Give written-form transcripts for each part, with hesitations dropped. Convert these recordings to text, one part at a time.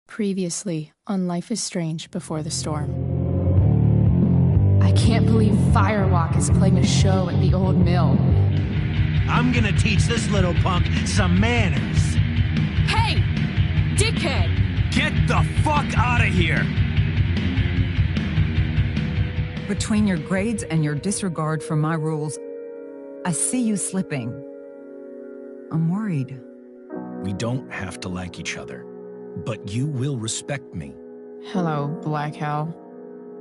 Previously on Life is Strange Before the Storm. I can't believe Firewalk is playing a show at the old mill. I'm gonna teach this little punk some manners. Hey! Dickhead! Get the fuck out of here! Between your grades and your disregard for my rules, I see you slipping. I'm worried. We don't have to like each other, but you will respect me. Hello, Black Hell.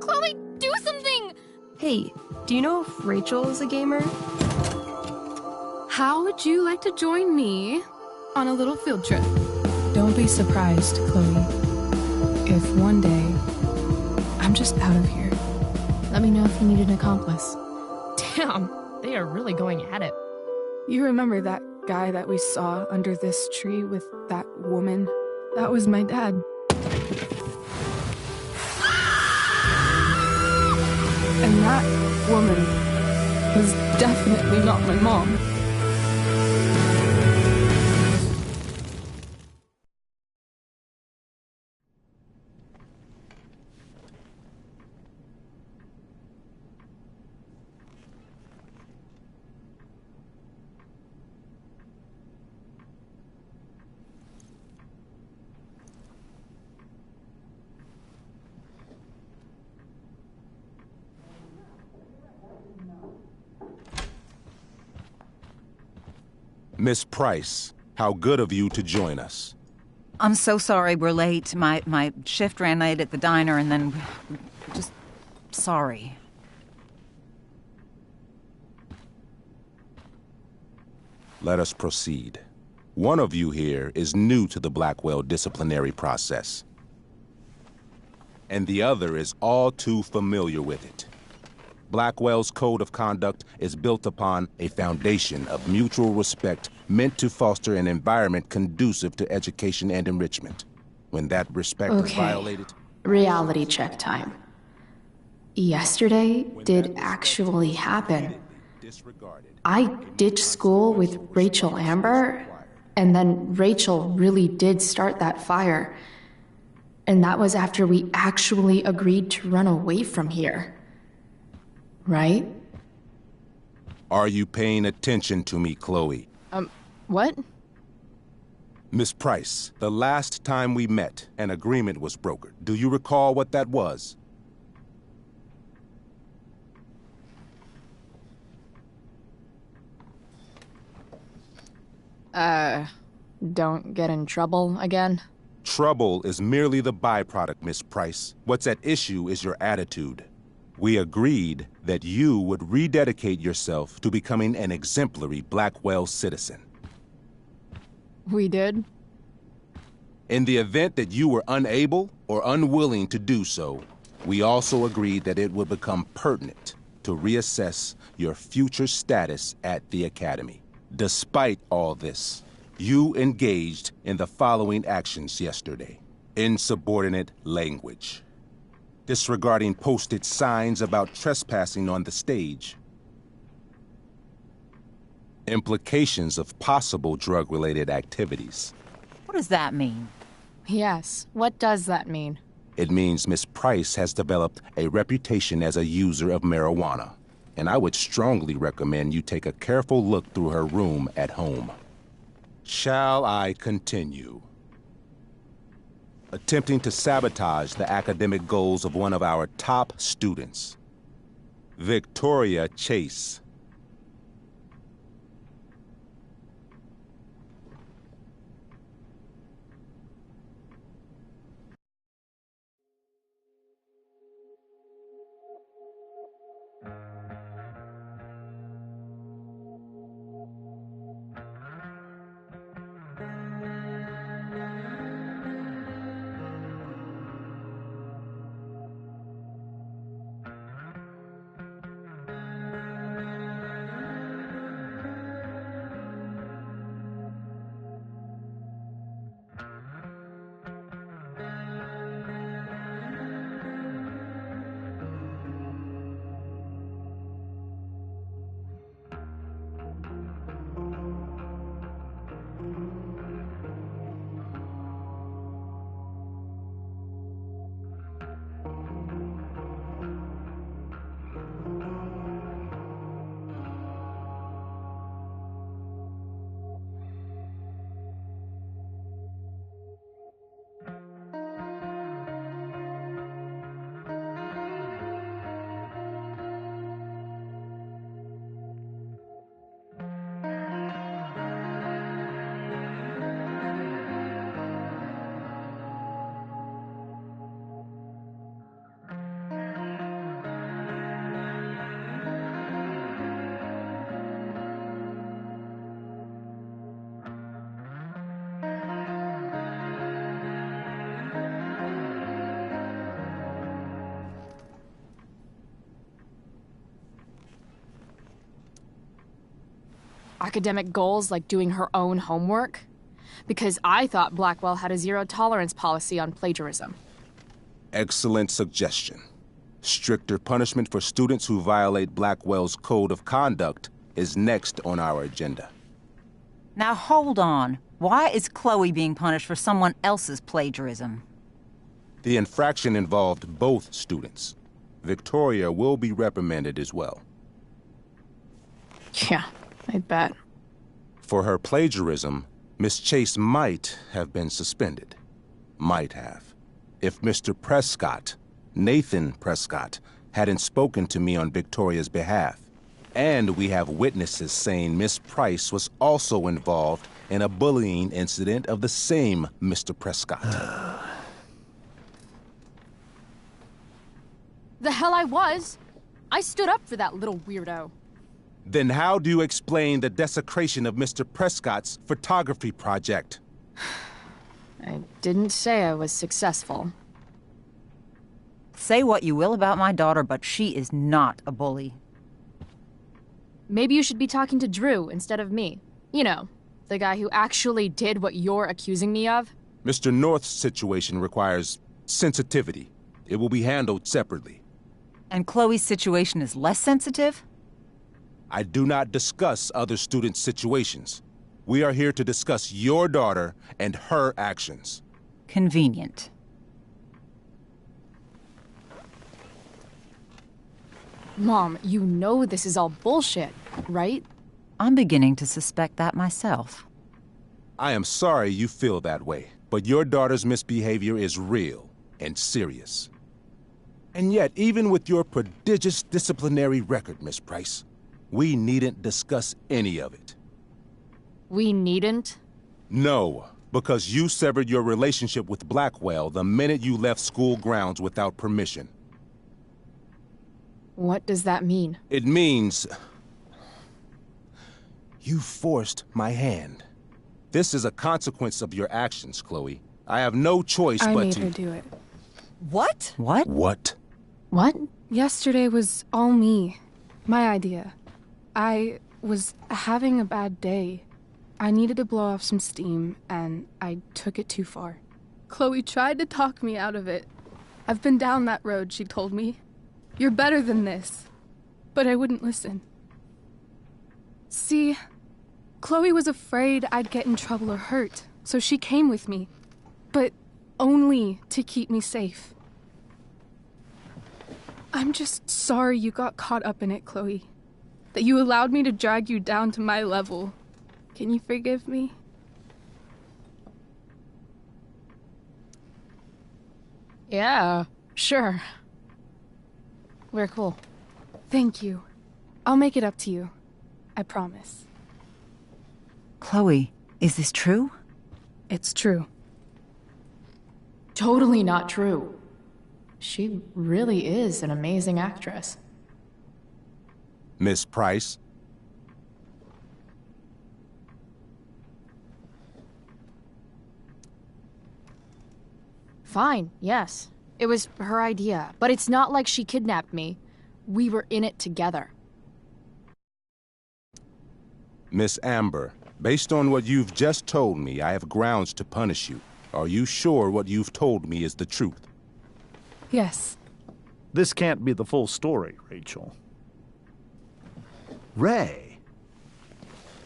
Chloe, do something! Hey, do you know if Rachel is a gamer? How would you like to join me on a little field trip? Don't be surprised, Chloe, if one day I'm just out of here. Let me know if you need an accomplice. Damn, they are really going at it. You remember that guy that we saw under this tree with that woman? That was my dad. And that woman was definitely not my mom. Miss Price, how good of you to join us. I'm so sorry we're late. My shift ran late at the diner and then... just... sorry. Let us proceed. One of you here is new to the Blackwell disciplinary process, and the other is all too familiar with it. Blackwell's code of conduct is built upon a foundation of mutual respect meant to foster an environment conducive to education and enrichment. When that respect is violated... Reality check time. Yesterday did actually happen. I ditched school with Rachel Amber, and then Rachel really did start that fire. And that was after we actually agreed to run away from here. Right? Are you paying attention to me, Chloe? What? Miss Price, the last time we met, an agreement was brokered. Do you recall what that was? Don't get in trouble again? Trouble is merely the byproduct, Miss Price. What's at issue is your attitude. We agreed that you would rededicate yourself to becoming an exemplary Blackwell citizen. We did? In the event that you were unable or unwilling to do so, we also agreed that it would become pertinent to reassess your future status at the Academy. Despite all this, you engaged in the following actions yesterday. Insubordinate language. Disregarding posted signs about trespassing on the stage. Implications of possible drug-related activities. What does that mean? Yes, what does that mean? It means Miss Price has developed a reputation as a user of marijuana, and I would strongly recommend you take a careful look through her room at home. Shall I continue? Attempting to sabotage the academic goals of one of our top students, Victoria Chase. Academic goals like doing her own homework? Because I thought Blackwell had a zero-tolerance policy on plagiarism. Excellent suggestion. Stricter punishment for students who violate Blackwell's code of conduct is next on our agenda. Now hold on. Why is Chloe being punished for someone else's plagiarism? The infraction involved both students. Victoria will be reprimanded as well. Yeah, I bet. For her plagiarism, Miss Chase might have been suspended. Might have. If Mr. Prescott, Nathan Prescott, hadn't spoken to me on Victoria's behalf. And we have witnesses saying Miss Price was also involved in a bullying incident of the same Mr. Prescott. The hell I was! I stood up for that little weirdo. Then how do you explain the desecration of Mr. Prescott's photography project? I didn't say I was successful. Say what you will about my daughter, but she is not a bully. Maybe you should be talking to Drew instead of me. You know, the guy who actually did what you're accusing me of. Mr. North's situation requires sensitivity. It will be handled separately. And Chloe's situation is less sensitive? I do not discuss other students' situations. We are here to discuss your daughter and her actions. Convenient. Mom, you know this is all bullshit, right? I'm beginning to suspect that myself. I am sorry you feel that way, but your daughter's misbehavior is real and serious. And yet, even with your prodigious disciplinary record, Miss Price, we needn't discuss any of it. We needn't? No, because you severed your relationship with Blackwell the minute you left school grounds without permission. What does that mean? It means you forced my hand. This is a consequence of your actions, Chloe. I have no choice I but made to... her do it. What? What? What? What? Yesterday was all me. My idea. I was having a bad day. I needed to blow off some steam, and I took it too far. Chloe tried to talk me out of it. I've been down that road, she told me. You're better than this. But I wouldn't listen. See, Chloe was afraid I'd get in trouble or hurt, so she came with me. But only to keep me safe. I'm just sorry you got caught up in it, Chloe. That you allowed me to drag you down to my level. Can you forgive me? Yeah, sure. We're cool. Thank you. I'll make it up to you. I promise. Chloe, is this true? It's true. Totally not true. She really is an amazing actress. Miss Price? Fine, yes. It was her idea, but it's not like she kidnapped me. We were in it together. Miss Amber, based on what you've just told me, I have grounds to punish you. Are you sure what you've told me is the truth? Yes. This can't be the full story, Rachel. Ray.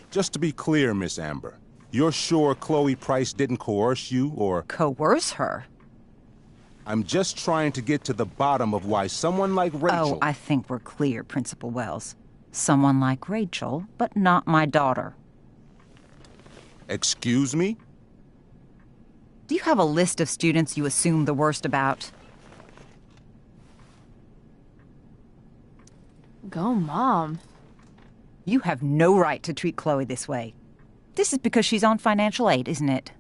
Just to be clear, Miss Amber, you're sure Chloe Price didn't coerce you, or... Coerce her? I'm just trying to get to the bottom of why someone like Rachel... Oh, I think we're clear, Principal Wells. Someone like Rachel, but not my daughter. Excuse me? Do you have a list of students you assume the worst about? Go, Mom. You have no right to treat Chloe this way. This is because she's on financial aid, isn't it?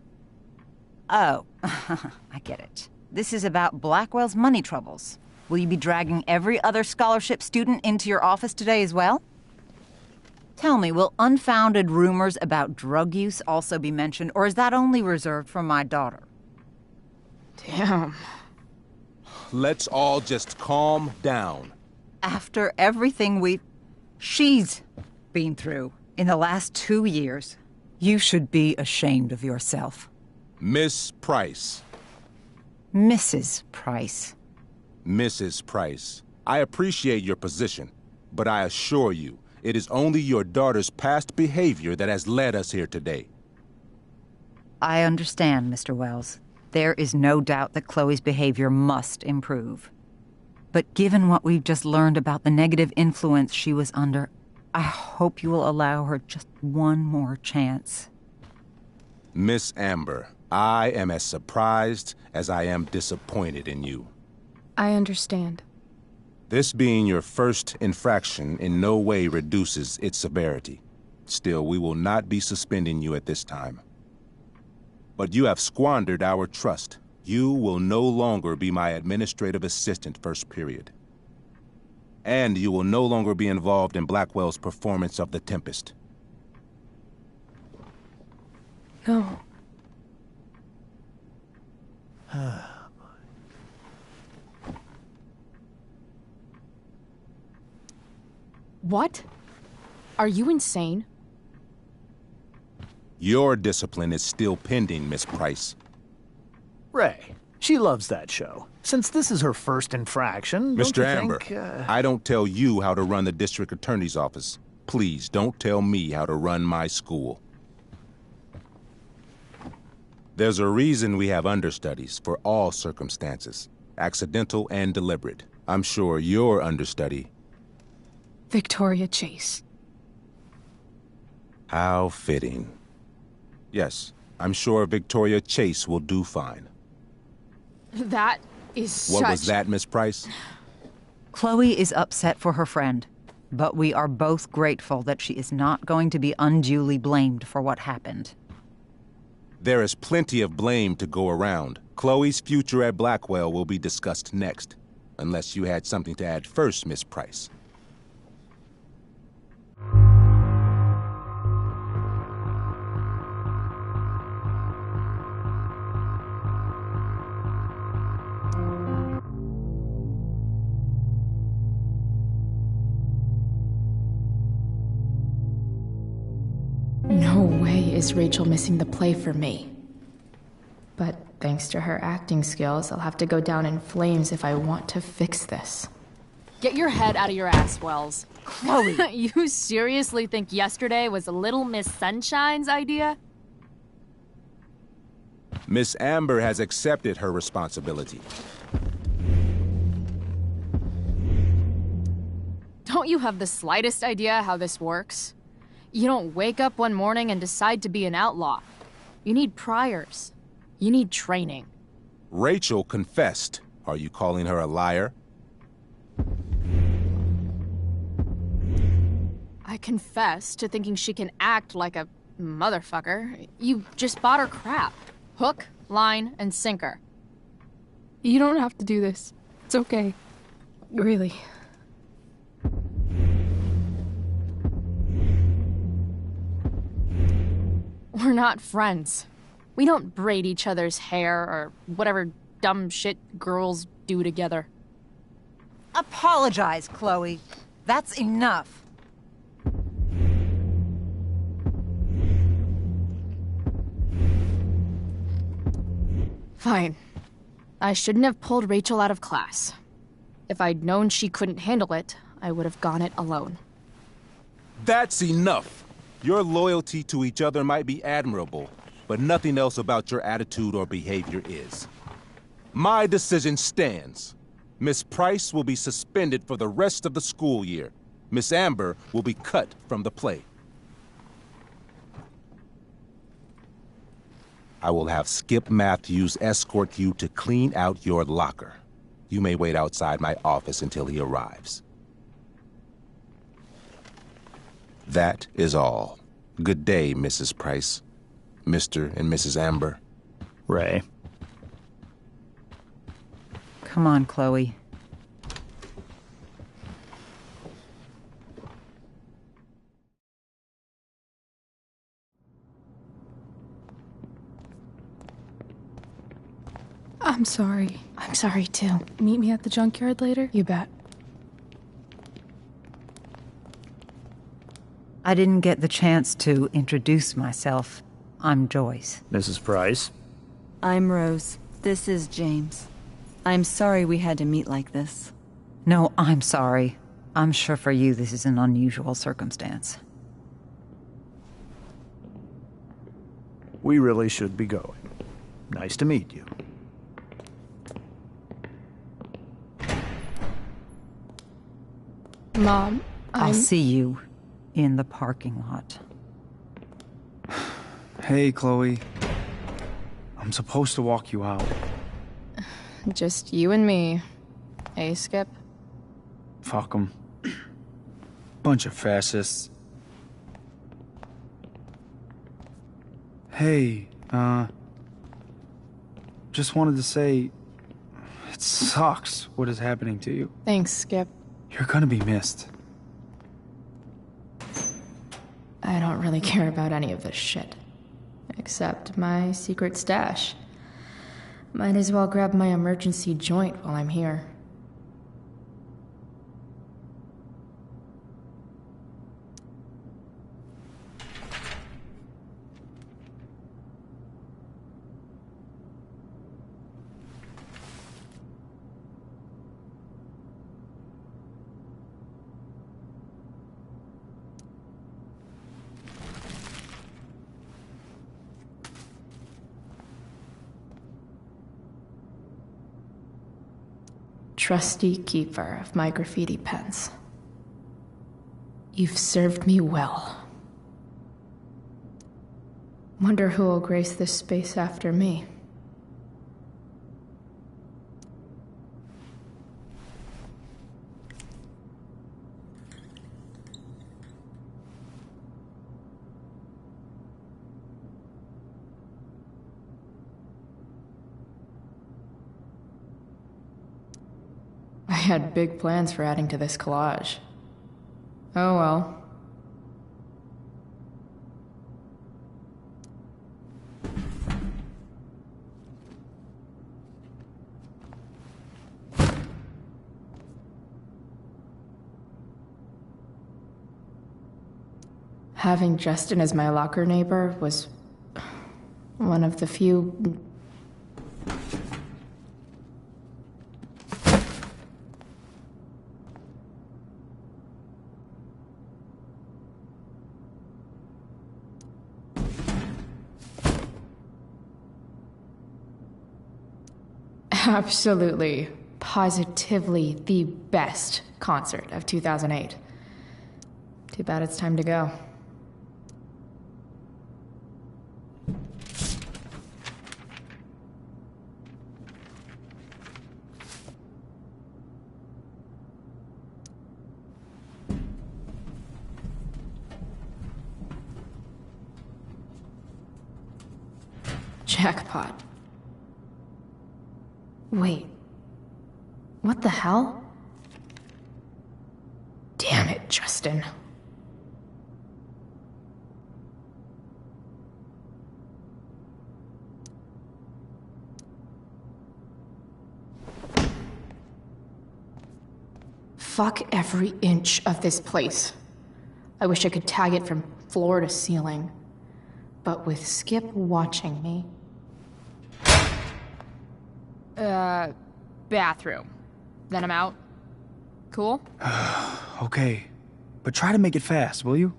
Oh, I get it. This is about Blackwell's money troubles. Will you be dragging every other scholarship student into your office today as well? Tell me, will unfounded rumors about drug use also be mentioned, or is that only reserved for my daughter? Damn. Let's all just calm down. After everything she's been through In the last 2 years, you should be ashamed of yourself. Miss Price. Mrs. Price. Mrs. Price, I appreciate your position, but I assure you, it is only your daughter's past behavior that has led us here today. I understand, Mr. Wells. There is no doubt that Chloe's behavior must improve. But given what we've just learned about the negative influence she was under, I hope you will allow her just one more chance. Miss Amber, I am as surprised as I am disappointed in you. I understand. This being your first infraction in no way reduces its severity. Still, we will not be suspending you at this time. But you have squandered our trust. You will no longer be my administrative assistant first period. And you will no longer be involved in Blackwell's performance of The Tempest. No. What? Are you insane? Your discipline is still pending, Miss Price. Ray, she loves that show. Since this is her first infraction, don't Mr. you Amber, think, I don't tell you how to run the district attorney's office. Please don't tell me how to run my school. There's a reason we have understudies for all circumstances, accidental and deliberate. I'm sure your understudy... Victoria Chase. How fitting. Yes, I'm sure Victoria Chase will do fine. That is What was that, Miss Price? Chloe is upset for her friend, but we are both grateful that she is not going to be unduly blamed for what happened. There is plenty of blame to go around. Chloe's future at Blackwell will be discussed next. Unless you had something to add first, Miss Price. No way is Rachel missing the play for me. But thanks to her acting skills, I'll have to go down in flames if I want to fix this. Get your head out of your ass, Wells. Chloe! You seriously think yesterday was Little Miss Sunshine's idea? Miss Amber has accepted her responsibility. Don't you have the slightest idea how this works? You don't wake up one morning and decide to be an outlaw. You need priors. You need training. Rachel confessed. Are you calling her a liar? I confess to thinking she can act like a motherfucker. You just bought her crap. Hook, line, and sinker. You don't have to do this. It's okay. Really. We're not friends. We don't braid each other's hair or whatever dumb shit girls do together. Apologize, Chloe. That's enough. Fine. I shouldn't have pulled Rachel out of class. If I'd known she couldn't handle it, I would have gone it alone. That's enough. Your loyalty to each other might be admirable, but nothing else about your attitude or behavior is. My decision stands. Miss Price will be suspended for the rest of the school year. Miss Amber will be cut from the play. I will have Skip Matthews escort you to clean out your locker. You may wait outside my office until he arrives. That is all. Good day, Mrs. Price. Mr. and Mrs. Amber. Ray. Come on, Chloe. I'm sorry. I'm sorry too. Meet me at the junkyard later? You bet. I didn't get the chance to introduce myself. I'm Joyce. Mrs. Price? I'm Rose. This is James. I'm sorry we had to meet like this. No, I'm sorry. I'm sure for you this is an unusual circumstance. We really should be going. Nice to meet you. Mom, I'll see you in the parking lot. Hey, Chloe. I'm supposed to walk you out. Just you and me. Hey, Skip? Fuck 'em. Bunch of fascists. Hey, just wanted to say, it sucks what is happening to you. Thanks, Skip. You're gonna be missed. I don't really care about any of this shit. Except my secret stash. Might as well grab my emergency joint while I'm here. Trusty keeper of my graffiti pens. You've served me well. Wonder who will grace this space after me. I had big plans for adding to this collage. Oh well. Having Justin as my locker neighbor was one of the few absolutely, positively the best concert of 2008. Too bad it's time to go. Jackpot. Wait. What the hell? Damn it, Justin. Fuck every inch of this place. I wish I could tag it from floor to ceiling. But with Skip watching me... bathroom. Then I'm out. Cool? Okay, but try to make it fast, will you?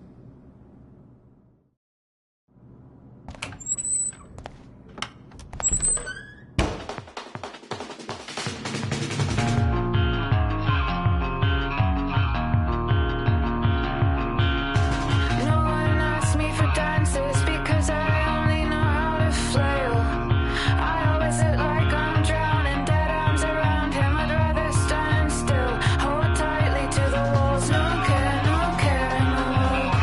Hold tightly to the walls, no care, no care in the world.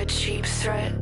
cheap threat.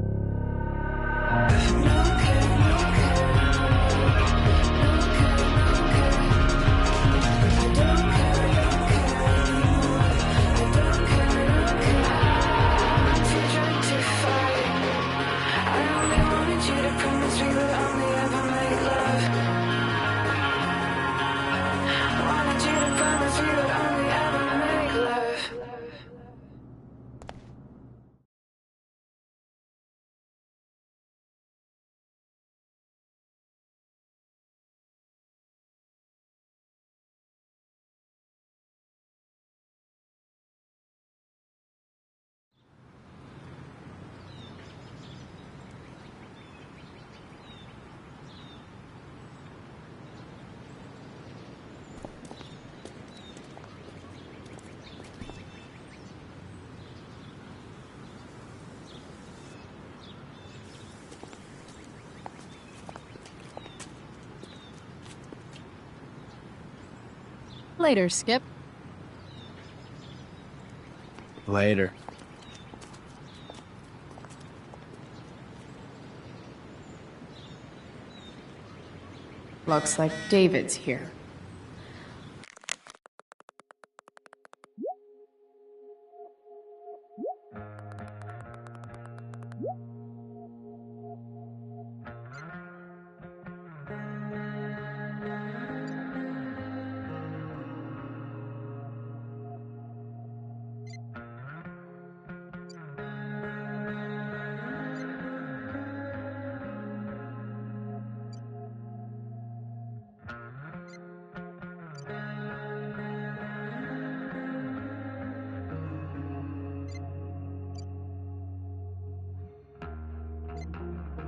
Later, Skip. Later. Looks like David's here.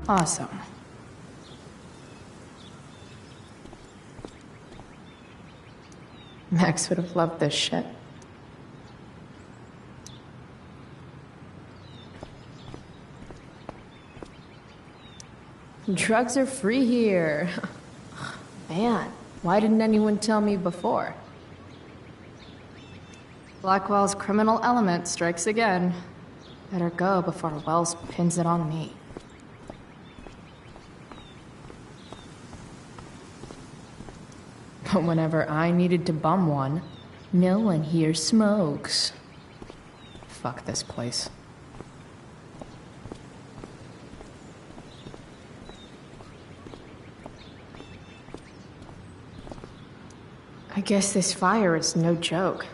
Awesome. Max would have loved this shit. Drugs are free here. Man, why didn't anyone tell me before? Blackwell's criminal element strikes again. Better go before Wells pins it on me. But whenever I needed to bum one, no one here smokes. Fuck this place. I guess this fire is no joke.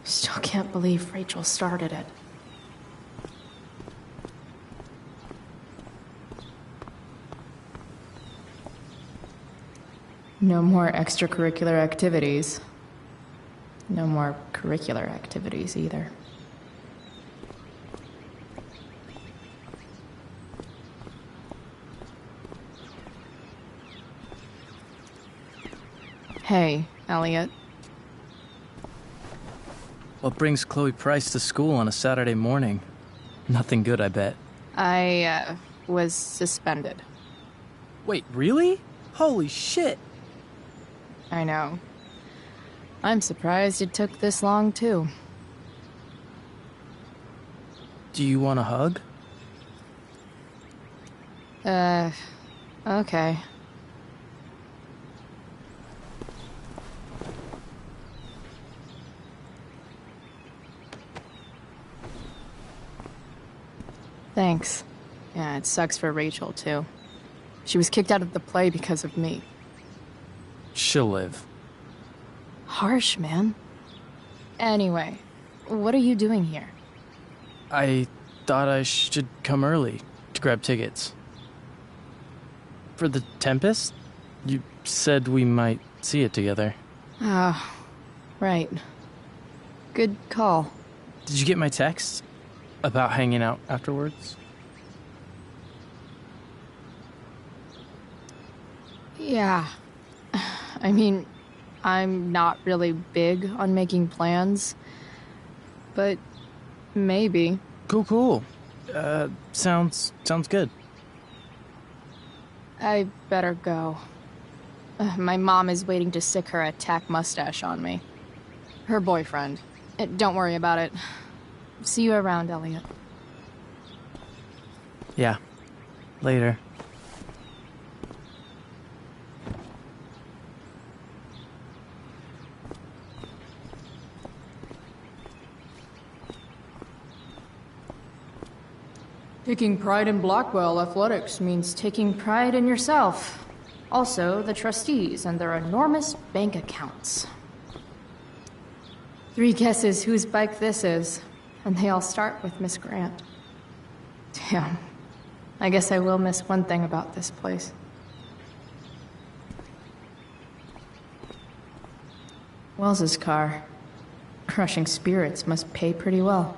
Still can't believe Rachel started it. No more extracurricular activities. No more curricular activities either. Hey, Elliot. What brings Chloe Price to school on a Saturday morning? Nothing good, I bet. I, was suspended. Wait, really? Holy shit! I know. I'm surprised it took this long, too. Do you want a hug? Okay. Thanks. Yeah, it sucks for Rachel, too. She was kicked out of the play because of me. She'll live. Harsh, man. Anyway, what are you doing here? I thought I should come early to grab tickets. For the Tempest? You said we might see it together. Oh, right. Good call. Did you get my text? About hanging out afterwards? Yeah. I mean, I'm not really big on making plans, but maybe. Cool. Sounds good. I better go. My mom is waiting to stick her attack mustache on me. Her boyfriend. Don't worry about it. See you around, Elliot. Yeah. Later. Taking pride in Blackwell athletics means taking pride in yourself. Also, the trustees and their enormous bank accounts. 3 guesses whose bike this is, and they all start with Miss Grant. Damn. I guess I will miss one thing about this place. Wells's car. Crushing spirits must pay pretty well.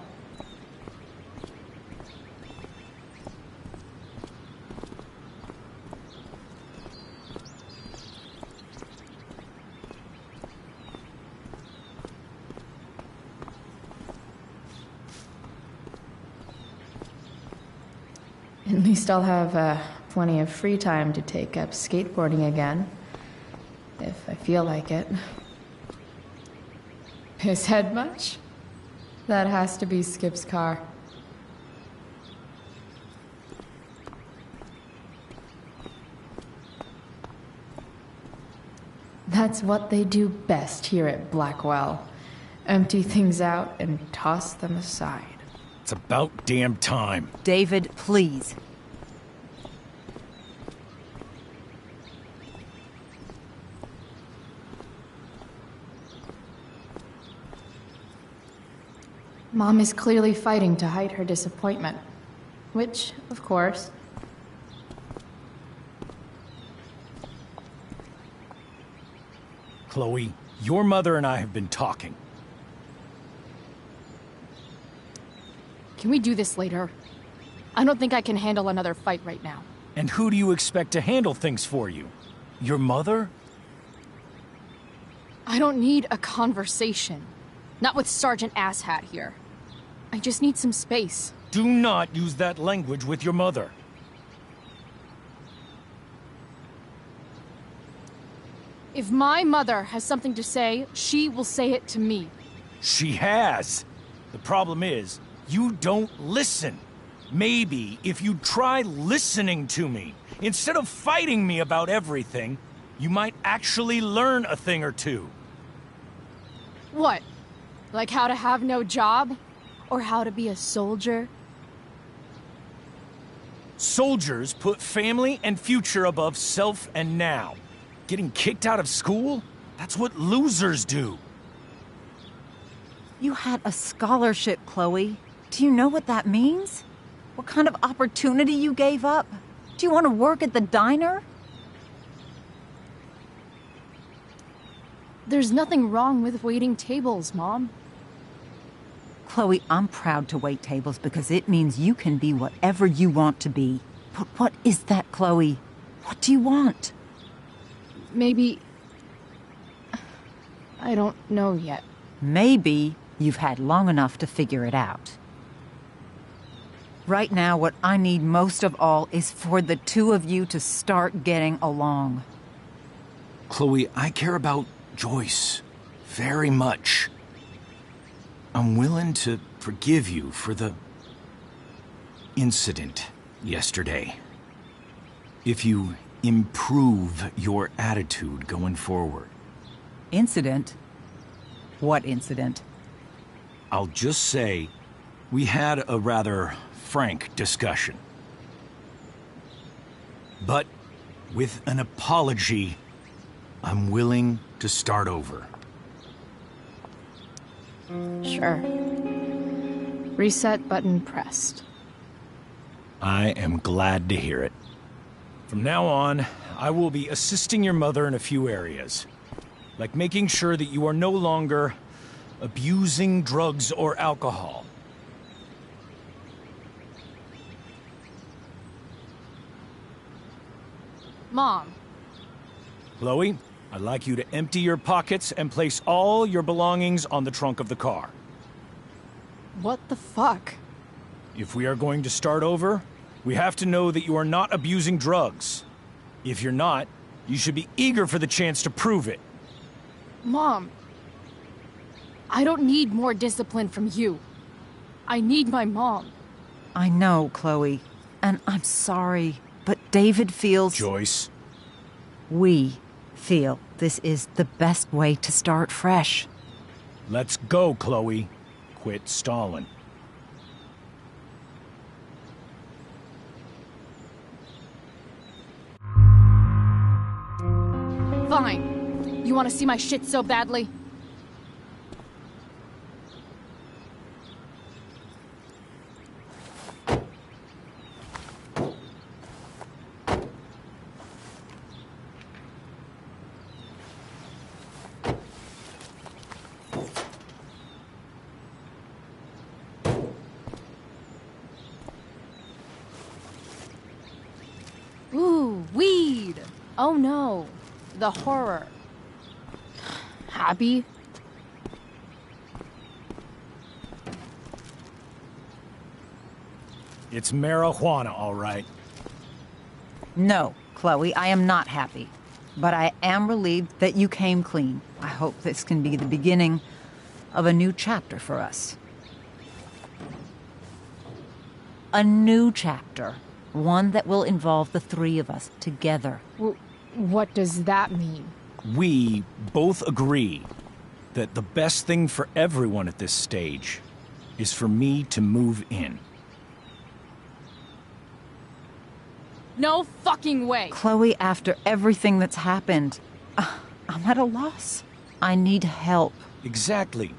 At least I'll have plenty of free time to take up skateboarding again. If I feel like it. His head much? That has to be Skip's car. That's what they do best here at Blackwell. Empty things out and toss them aside. It's about damn time. David, please. Mom is clearly fighting to hide her disappointment. Which, of course... Chloe, your mother and I have been talking. Can we do this later? I don't think I can handle another fight right now. And who do you expect to handle things for you? Your mother? I don't need a conversation. Not with Sergeant Asshat here. I just need some space. Do not use that language with your mother. If my mother has something to say, she will say it to me. She has. The problem is, you don't listen. Maybe if you try listening to me, instead of fighting me about everything, you might actually learn a thing or two. What? Like how to have no job? Or how to be a soldier? Soldiers put family and future above self and now. Getting kicked out of school? That's what losers do. You had a scholarship, Chloe. Do you know what that means? What kind of opportunity you gave up? Do you want to work at the diner? There's nothing wrong with waiting tables, Mom. Chloe, I'm proud to wait tables because it means you can be whatever you want to be. But what is that, Chloe? What do you want? Maybe... I don't know yet. Maybe you've had long enough to figure it out. Right now, what I need most of all is for the two of you to start getting along. Chloe, I care about Joyce very much. I'm willing to forgive you for the incident yesterday. If you improve your attitude going forward. Incident? What incident? I'll just say, we had a rather frank discussion. But with an apology, I'm willing to start over. Sure. Reset button pressed. I am glad to hear it. From now on, I will be assisting your mother in a few areas. Like making sure that you are no longer abusing drugs or alcohol. Mom. Chloe, I'd like you to empty your pockets and place all your belongings on the trunk of the car. What the fuck? If we are going to start over, we have to know that you are not abusing drugs. If you're not, you should be eager for the chance to prove it. Mom. I don't need more discipline from you. I need my mom. I know, Chloe. and I'm sorry, but David feels... Joyce. We feel this is the best way to start fresh. Let's go, Chloe. Quit stalling. Fine. You want to see my shit so badly? Ooh, weed! Oh no, the horror. Happy? It's marijuana, all right. No, Chloe, I am not happy. But I am relieved that you came clean. I hope this can be the beginning of a new chapter for us. A new chapter. One that will involve the three of us together. What does that mean? We both agree that the best thing for everyone at this stage is for me to move in. No fucking way! Chloe, after everything that's happened, I'm at a loss. I need help. Exactly.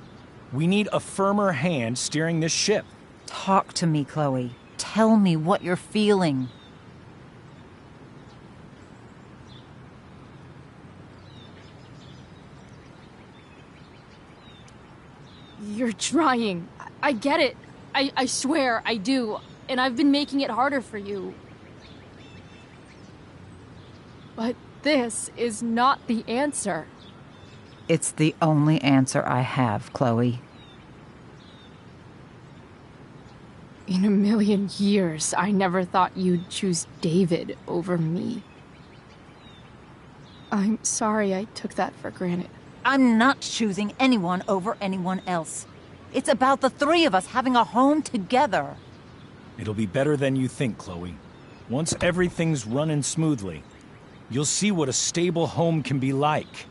We need a firmer hand steering this ship. Talk to me, Chloe. Tell me what you're feeling. You're trying. I get it. I swear, I do. And I've been making it harder for you. But this is not the answer. It's the only answer I have, Chloe. In a million years, I never thought you'd choose David over me. I'm sorry I took that for granted. I'm not choosing anyone over anyone else. It's about the three of us having a home together. It'll be better than you think, Chloe. Once everything's running smoothly, you'll see what a stable home can be like.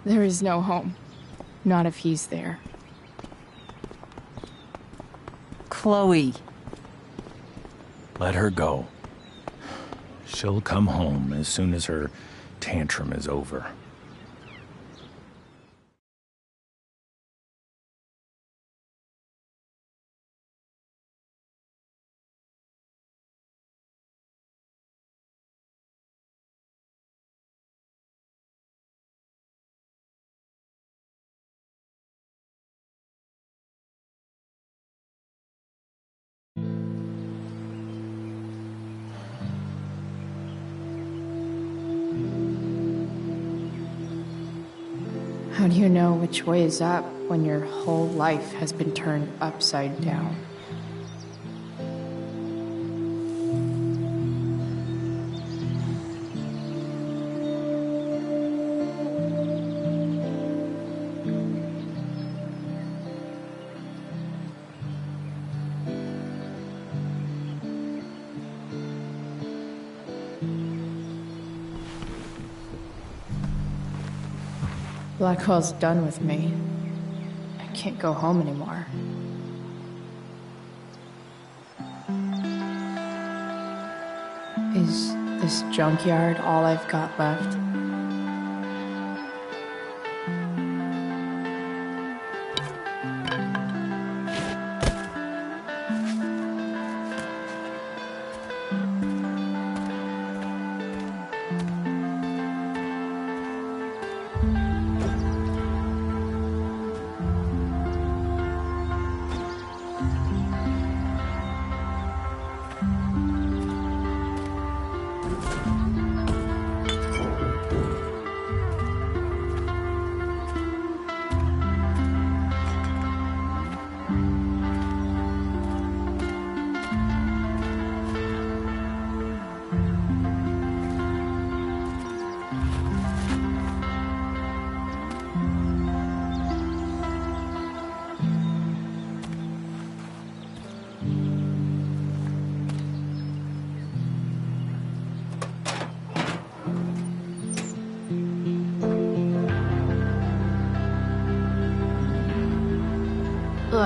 There is no home. Not if he's there. Chloe. Let her go. She'll come home as soon as her tantrum is over. How do you know which way is up when your whole life has been turned upside down? Blackwell's done with me. I can't go home anymore. Is this junkyard all I've got left?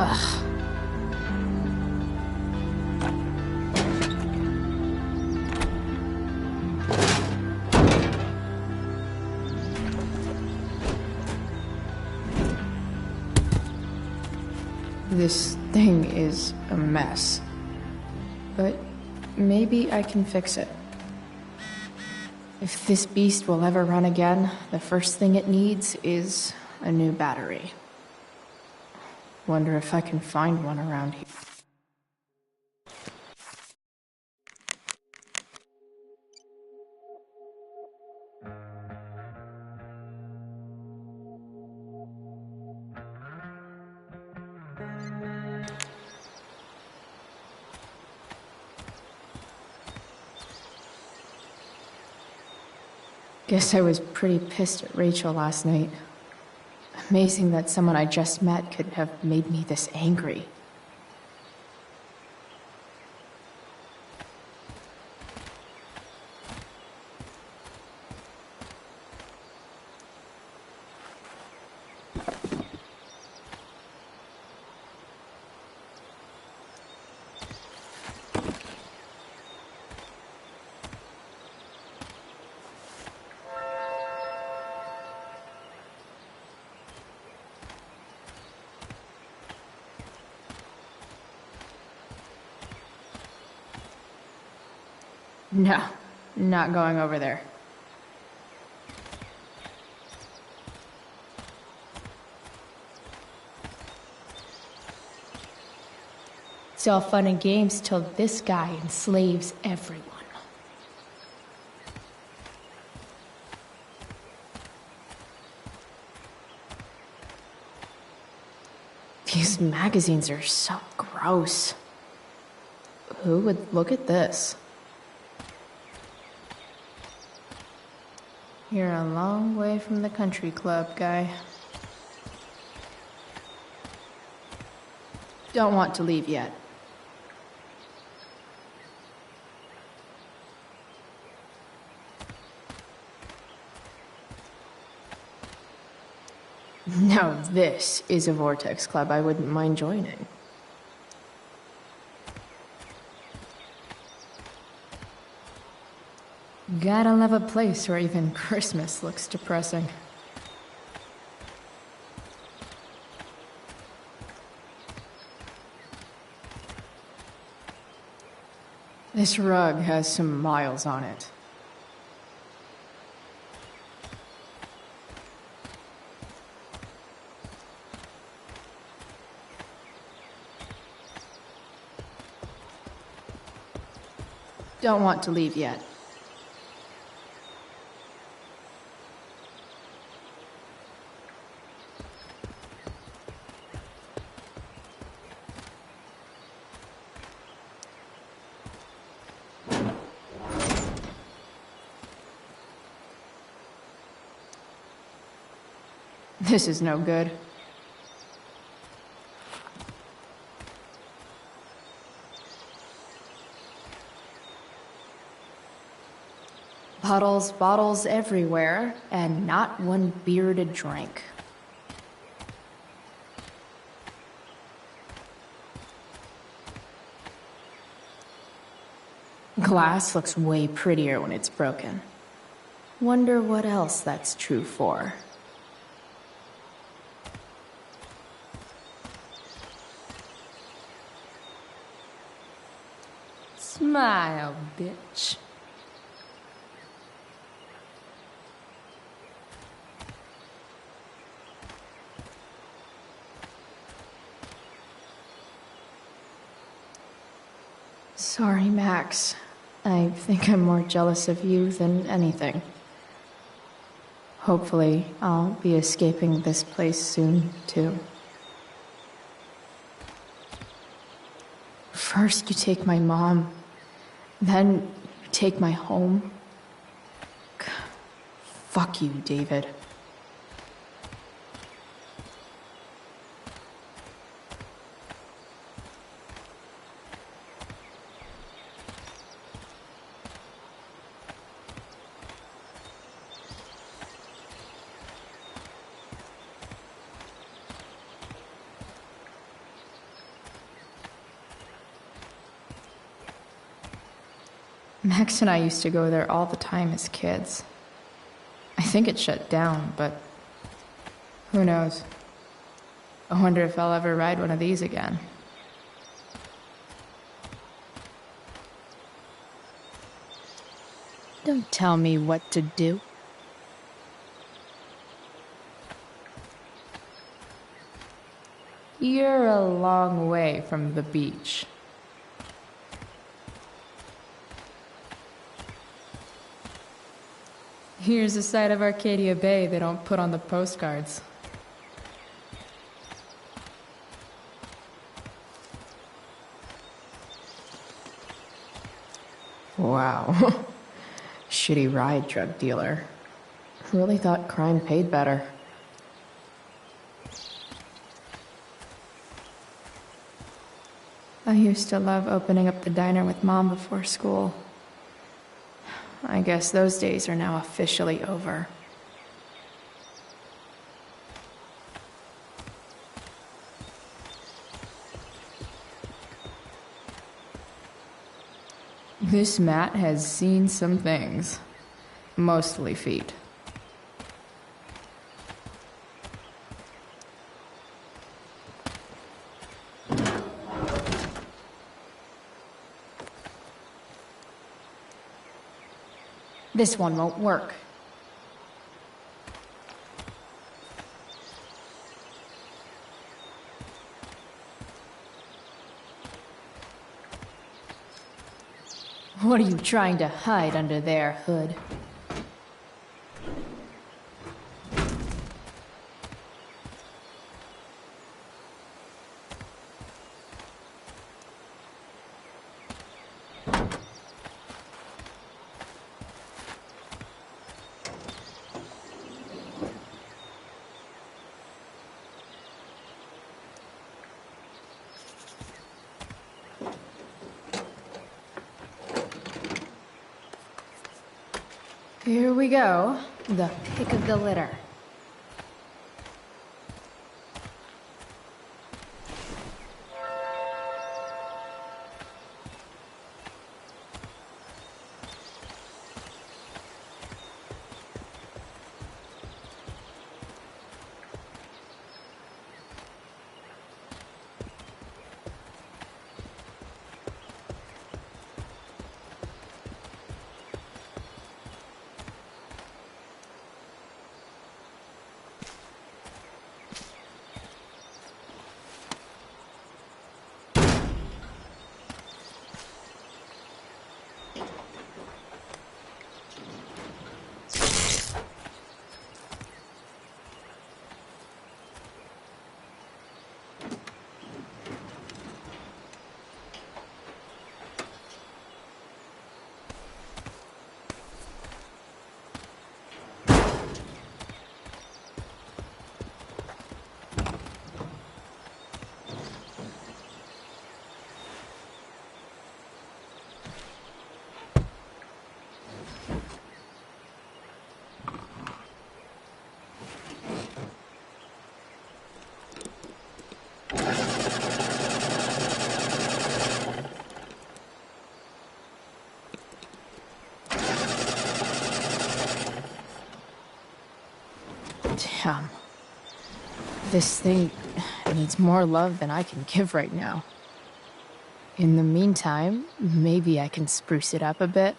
Ugh. This thing is a mess. But maybe I can fix it. If this beast will ever run again, the first thing it needs is a new battery. Wonder if I can find one around here. Guess I was pretty pissed at Rachel last night. Amazing that someone I just met could have made me this angry. No, not going over there. It's all fun and games till this guy enslaves everyone. These magazines are so gross. Who would look at this? You're a long way from the country club, guy. Don't want to leave yet. Now this is a Vortex club I wouldn't mind joining. Gotta love a place where even Christmas looks depressing. This rug has some miles on it. Don't want to leave yet. This is no good. Bottles everywhere, and not one beer to drink. Glass looks way prettier when it's broken. Wonder what else that's true for. Smile, bitch. Sorry, Max. I think I'm more jealous of you than anything. Hopefully, I'll be escaping this place soon, too. First, you take my mom. Then, you take my home. Fuck you, David. Max and I used to go there all the time as kids. I think it shut down, but who knows? I wonder if I'll ever ride one of these again. Don't tell me what to do. You're a long way from the beach. Here's a side of Arcadia Bay they don't put on the postcards. Wow. Shitty ride, drug dealer. Really thought crime paid better. I used to love opening up the diner with Mom before school. I guess those days are now officially over. This mat has seen some things. Mostly feet. This one won't work. What are you trying to hide under there, Hood? Here we go. The pick of the litter. Damn. This thing needs more love than I can give right now. In the meantime, maybe I can spruce it up a bit.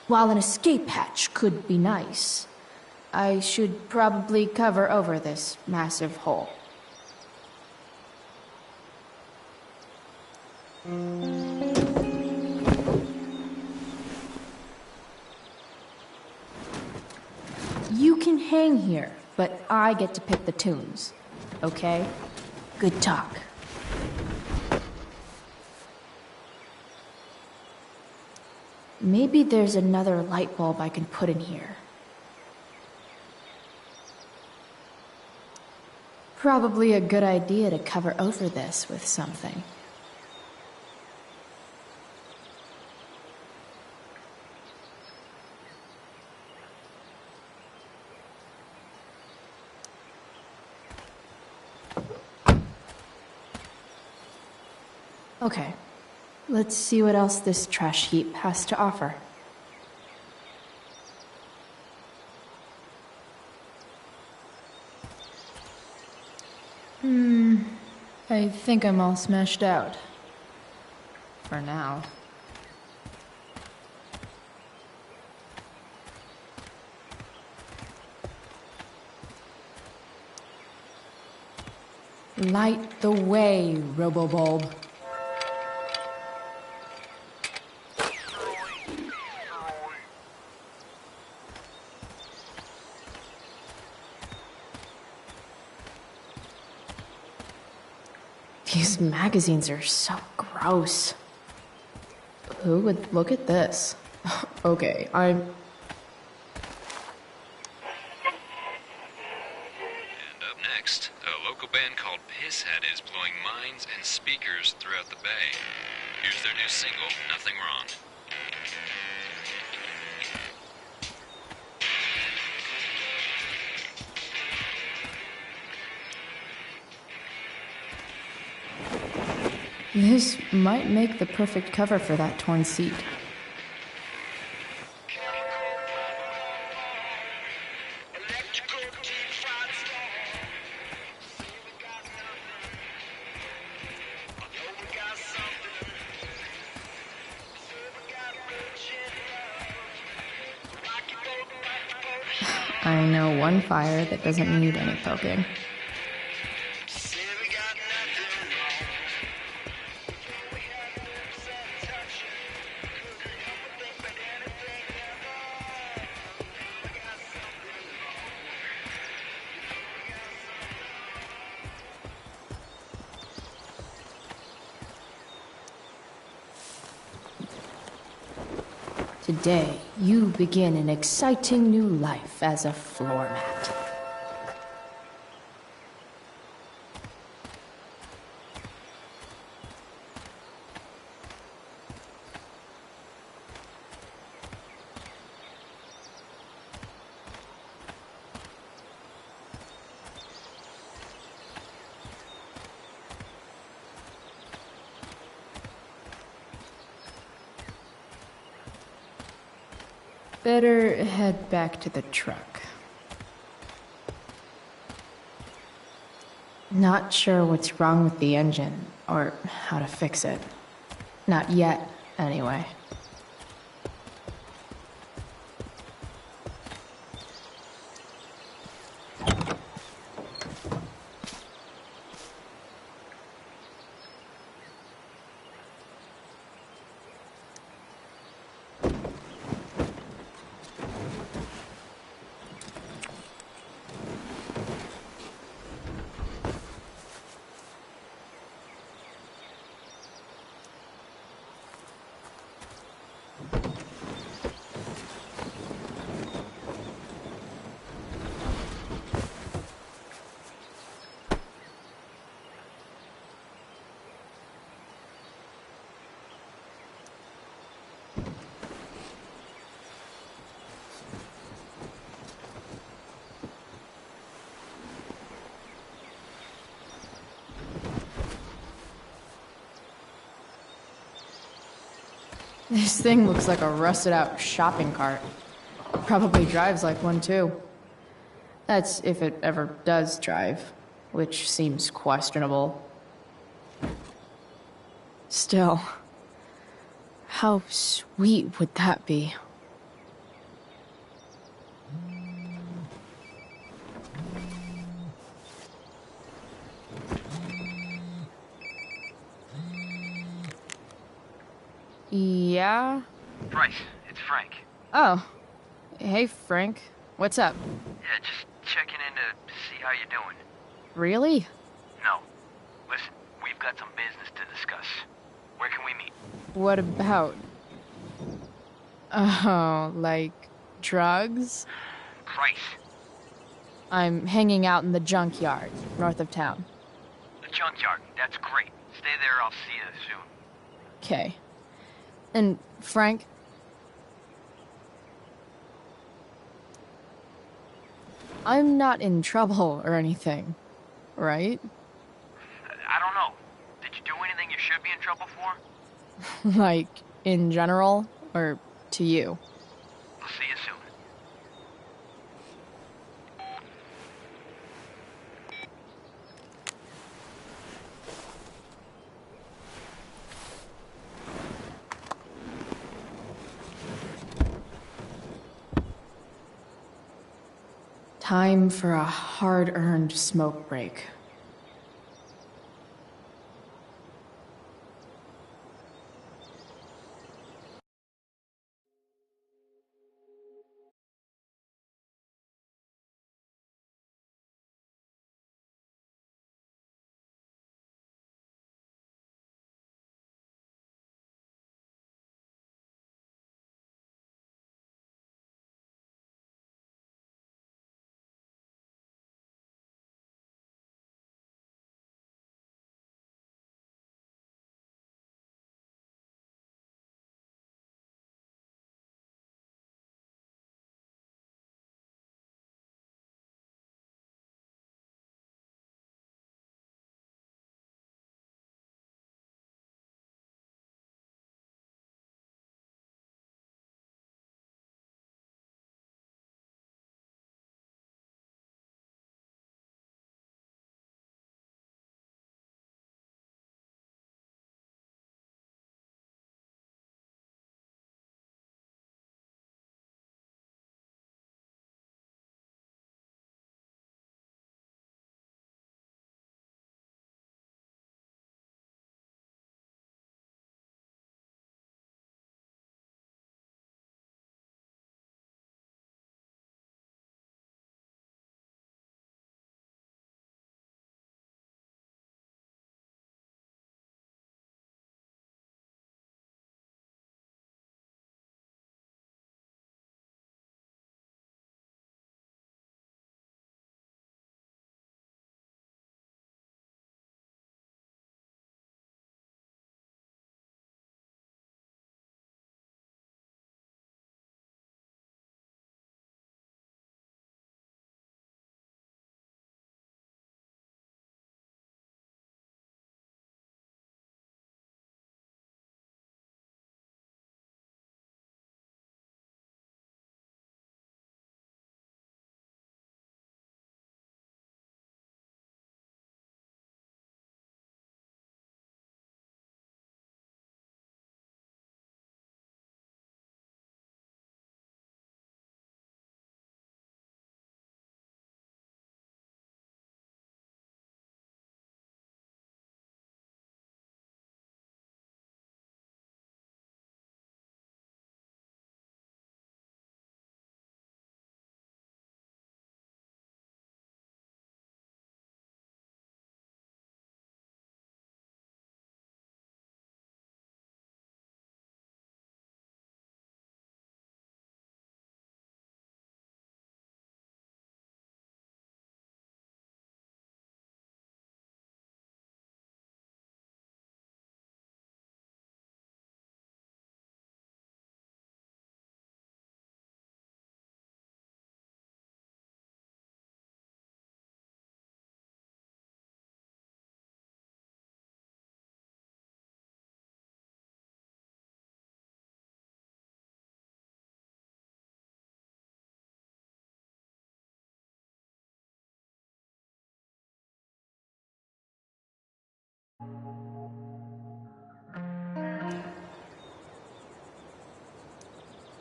While an escape hatch could be nice, I should probably cover over this massive hole. You can hang here, but I get to pick the tunes, okay? Good talk. Maybe there's another light bulb I can put in here. Probably a good idea to cover over this with something. Okay, let's see what else this trash heap has to offer. I think I'm all smashed out. For now. Light the way, Robobulb. These magazines are so gross. Who would look at this? Okay, I'm... And up next, a local band called Pisshead is blowing minds and speakers throughout the bay. Here's their new single, Nothing Wrong. This might make the perfect cover for that torn seat. I know one fire that doesn't need any poking. Today, you begin an exciting new life as a floor mat. Better head back to the truck. Not sure what's wrong with the engine, or how to fix it. Not yet, anyway. This thing looks like a rusted out shopping cart. Probably drives like one too. That's if it ever does drive, which seems questionable. Still, how sweet would that be? Yeah? Bryce, it's Frank. Oh. Hey, Frank. What's up? Yeah, just checking in to see how you're doing. Really? No. Listen, we've got some business to discuss. Where can we meet? What about? Oh, like drugs? Price. I'm hanging out in the junkyard, north of town. The junkyard. That's great. Stay there, I'll see you soon. Okay. And Frank? I'm not in trouble or anything, right? I don't know. Did you do anything you should be in trouble for? Like, in general, or to you? I'll see you soon. Time for a hard-earned smoke break.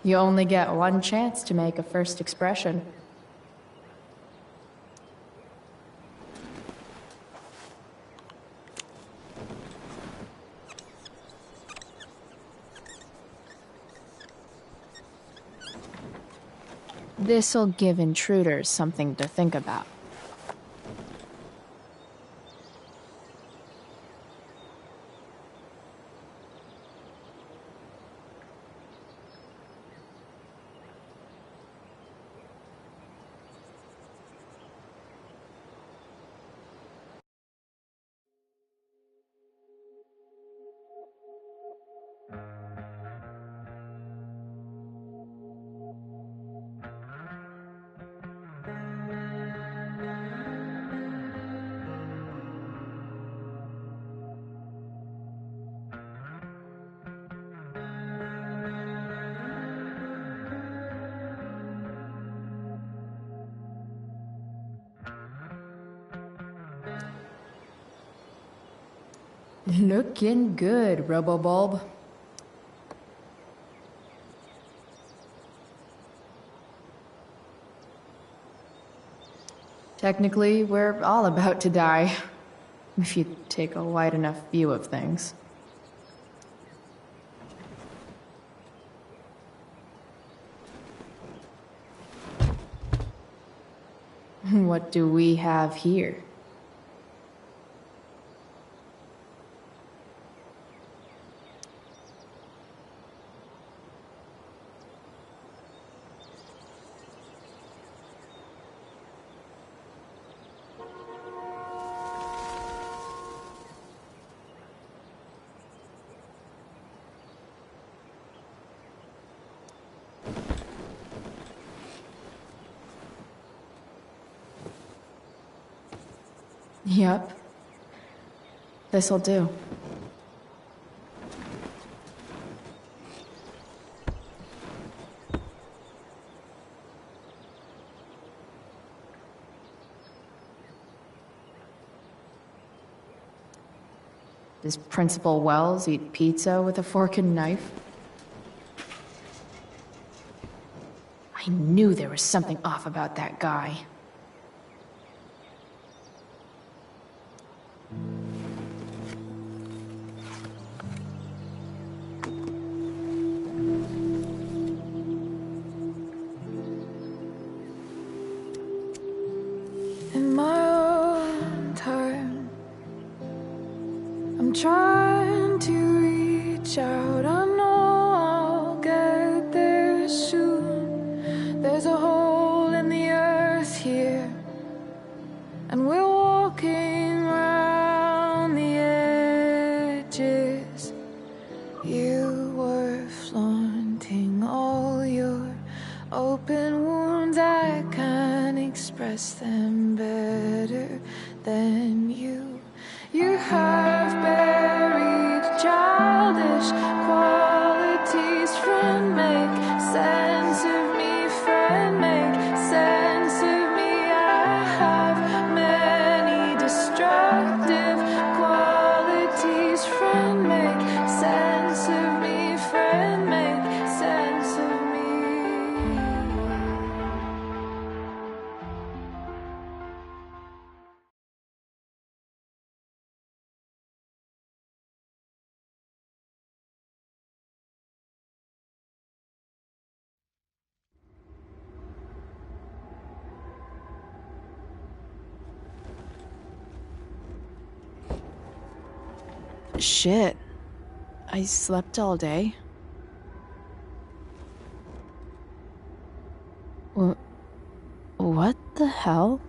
You only get one chance to make a first expression. This'll give intruders something to think about. Looking good, Robobulb. Technically, we're all about to die, if you take a wide enough view of things. What do we have here? Yep. This'll do. Does Principal Wells eat pizza with a fork and knife? I knew there was something off about that guy. In my own time, I'm trying to reach out. I know I'll get there soon. There's a hole in the earth here, and we're walking around the edges. You were flaunting all your open wounds. I can't express them better than you. You have buried childish qualities. Friend, make sense of me. Friend, make sense of me. I have many destructive qualities. Friend, make sense of me. Friend, make sense of me. Shit. I slept all day. What the hell?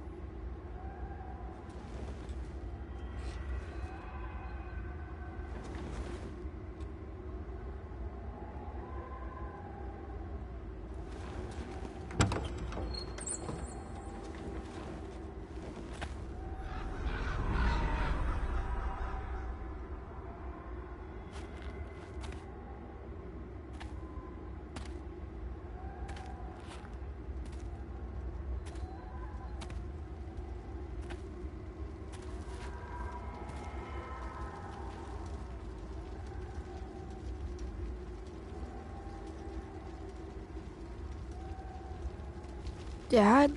Dad?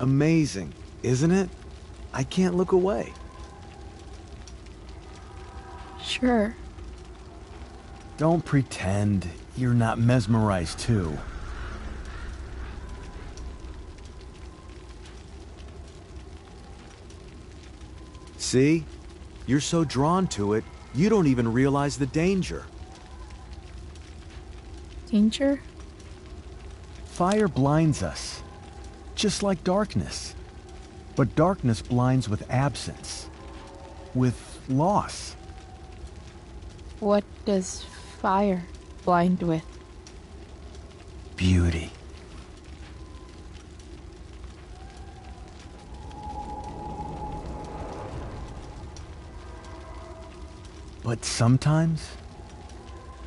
Amazing, isn't it? I can't look away. Sure. Don't pretend you're not mesmerized too. See? You're so drawn to it, you don't even realize the danger. Danger? Fire blinds us, just like darkness. But darkness blinds with absence, with loss. What does fire blind with? Beauty. But sometimes,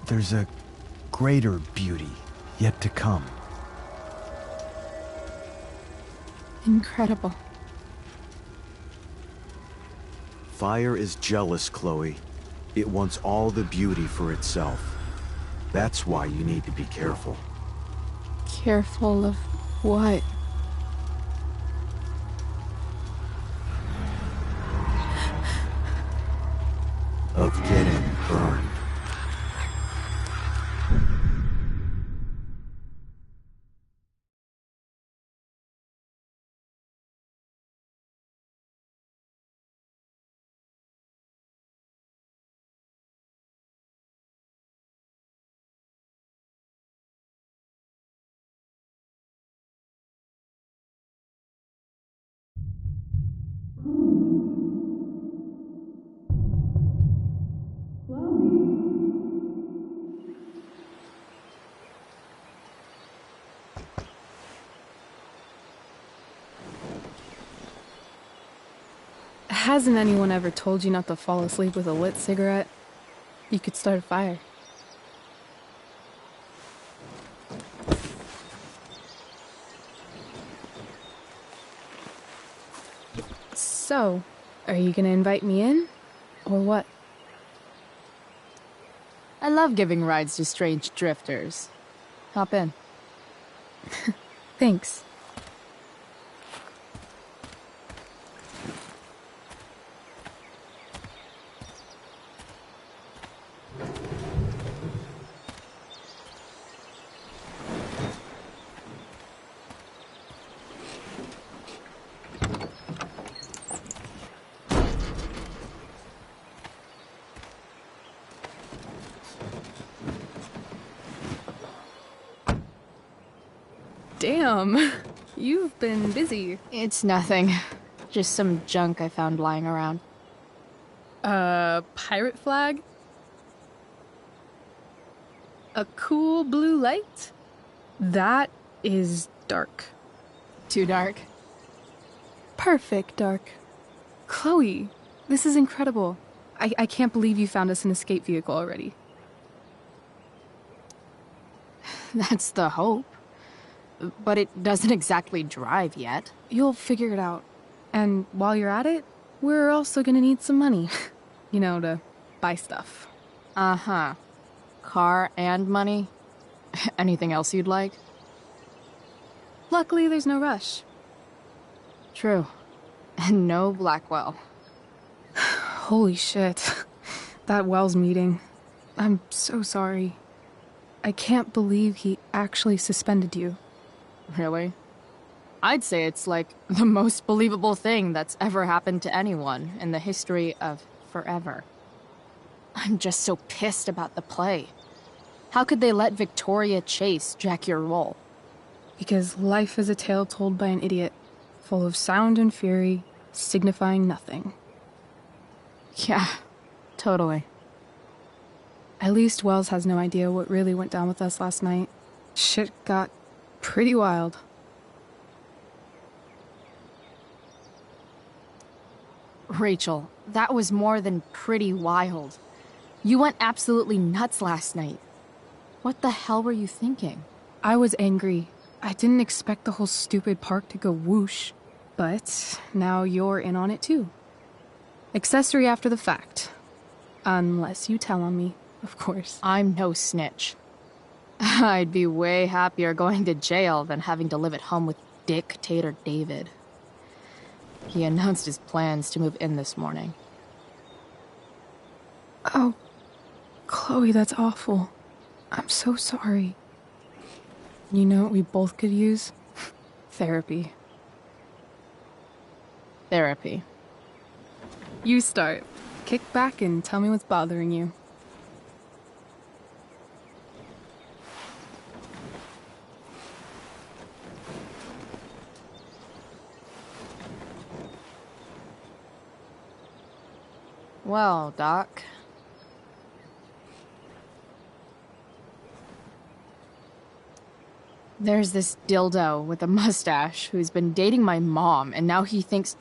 there's a greater beauty yet to come. Incredible. Fire is jealous, Chloe. It wants all the beauty for itself. That's why you need to be careful. Careful of what? Of getting burned. Hasn't anyone ever told you not to fall asleep with a lit cigarette? You could start a fire. So, are you gonna invite me in? Or what? I love giving rides to strange drifters. Hop in. Thanks. Damn, you've been busy. It's nothing. Just some junk I found lying around. Pirate flag? A cool blue light? That is dark. Too dark? Perfect dark. Chloe, this is incredible. I can't believe you found us an escape vehicle already. That's the hope. But it doesn't exactly drive yet. You'll figure it out. And while you're at it, we're also gonna need some money. You know, to buy stuff. Uh-huh. Car and money? Anything else you'd like? Luckily, there's no rush. True. And no Blackwell. Holy shit. That Wells meeting. I'm so sorry. I can't believe he actually suspended you. Really? I'd say it's like the most believable thing that's ever happened to anyone in the history of forever. I'm just so pissed about the play. How could they let Victoria Chase jack your role? Because life is a tale told by an idiot, full of sound and fury, signifying nothing. Yeah, totally. At least Wells has no idea what really went down with us last night. Shit got pretty wild. Rachel, that was more than pretty wild. You went absolutely nuts last night. What the hell were you thinking? I was angry. I didn't expect the whole stupid park to go whoosh. But now you're in on it too. Accessory after the fact. Unless you tell on me, of course. I'm no snitch. I'd be way happier going to jail than having to live at home with dictator David. He announced his plans to move in this morning. Oh, Chloe, that's awful. I'm so sorry. You know what we both could use? Therapy. Therapy. You start. Kick back and tell me what's bothering you. Well, Doc. There's this dildo with a mustache who's been dating my mom, and now he thinks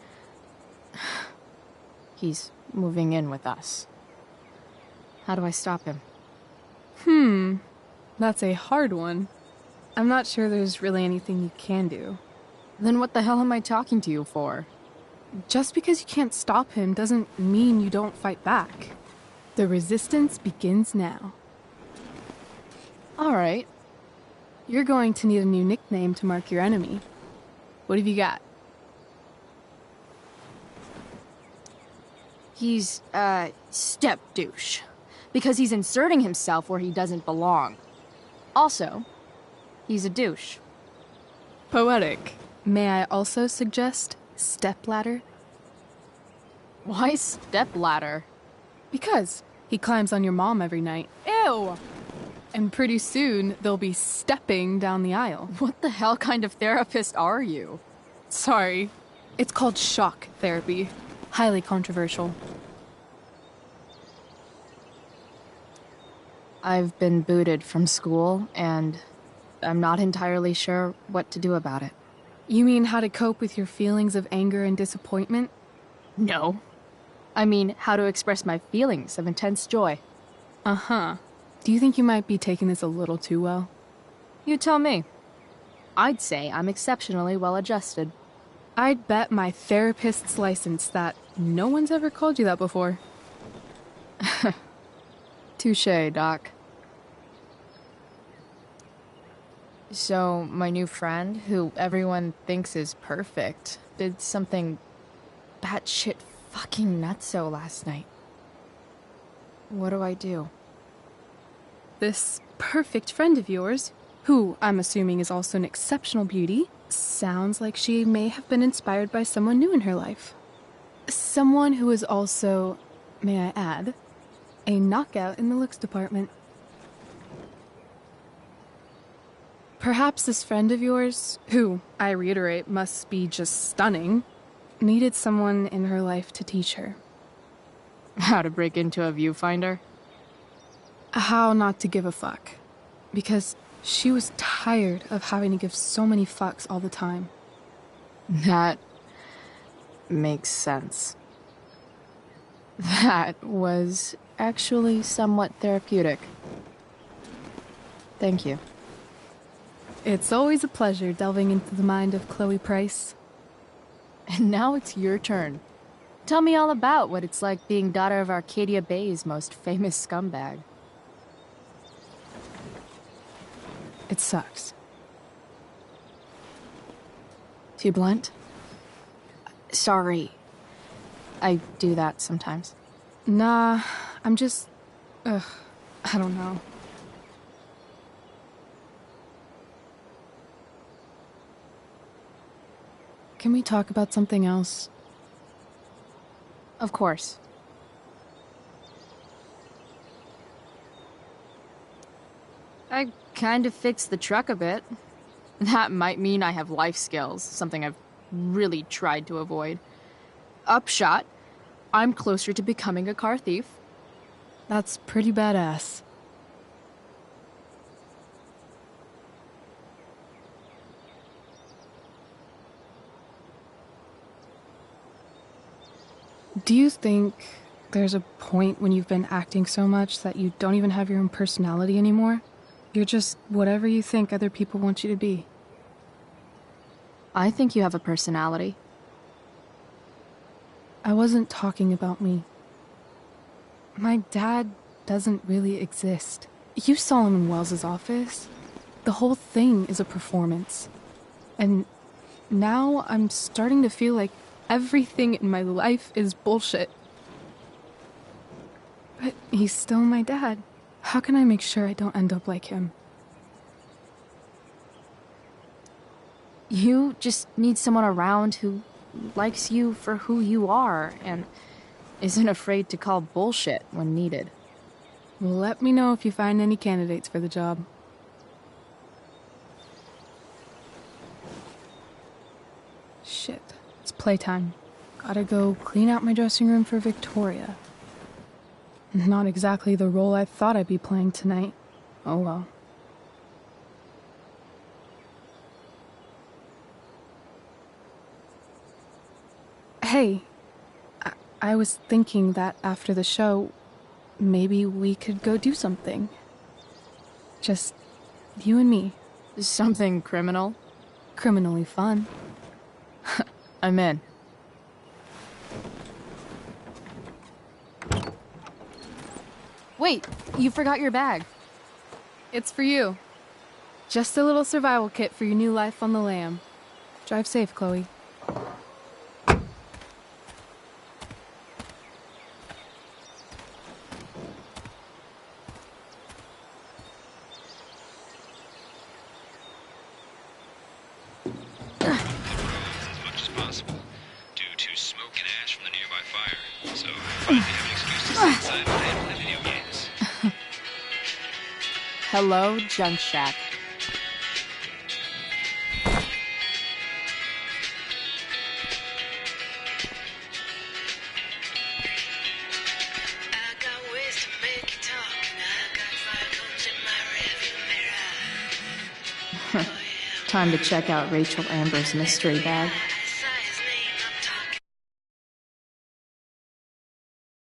he's moving in with us. How do I stop him? That's a hard one. I'm not sure there's really anything you can do. Then what the hell am I talking to you for? Just because you can't stop him doesn't mean you don't fight back. The resistance begins now. All right. You're going to need a new nickname to mark your enemy. What have you got? He's, step douche. Because he's inserting himself where he doesn't belong. Also, he's a douche. Poetic. May I also suggest stepladder? Why stepladder? Because he climbs on your mom every night. Ew! And pretty soon, they'll be stepping down the aisle. What the hell kind of therapist are you? Sorry. It's called shock therapy. Highly controversial. I've been booted from school, and I'm not entirely sure what to do about it. You mean how to cope with your feelings of anger and disappointment? No. I mean how to express my feelings of intense joy. Uh-huh. Do you think you might be taking this a little too well? You tell me. I'd say I'm exceptionally well adjusted. I'd bet my therapist's license that no one's ever called you that before. Touché, Doc. So, my new friend, who everyone thinks is perfect, did something batshit fucking nutso last night. What do I do? This perfect friend of yours, who I'm assuming is also an exceptional beauty, sounds like she may have been inspired by someone new in her life. Someone who is also, may I add, a knockout in the looks department. Perhaps this friend of yours, who, I reiterate, must be just stunning, needed someone in her life to teach her. How to break into a viewfinder? How not to give a fuck. Because she was tired of having to give so many fucks all the time. That makes sense. That was actually somewhat therapeutic. Thank you. It's always a pleasure delving into the mind of Chloe Price. And now it's your turn. Tell me all about what it's like being daughter of Arcadia Bay's most famous scumbag. It sucks. Too blunt? Sorry. I do that sometimes. Nah, I'm just... I don't know. Can we talk about something else? Of course. I kind of fixed the truck a bit. That might mean I have life skills, something I've really tried to avoid. Upshot, I'm closer to becoming a car thief. That's pretty badass. Do you think there's a point when you've been acting so much that you don't even have your own personality anymore? You're just whatever you think other people want you to be. I think you have a personality. I wasn't talking about me. My dad doesn't really exist. You saw him in Wells's office. The whole thing is a performance. And now I'm starting to feel like everything in my life is bullshit. But he's still my dad. How can I make sure I don't end up like him? You just need someone around who likes you for who you are and isn't afraid to call bullshit when needed. Let me know if you find any candidates for the job. Shit, it's playtime. Gotta go clean out my dressing room for Victoria. Not exactly the role I thought I'd be playing tonight. Oh well. Hey, I was thinking that after the show, maybe we could go do something. Just you and me. Something criminal? Criminally fun. I'm in. Wait, you forgot your bag. It's for you. Just a little survival kit for your new life on the lam. Drive safe, Chloe. Hello, Junk Shack. Time to check out Rachel Amber's mystery bag.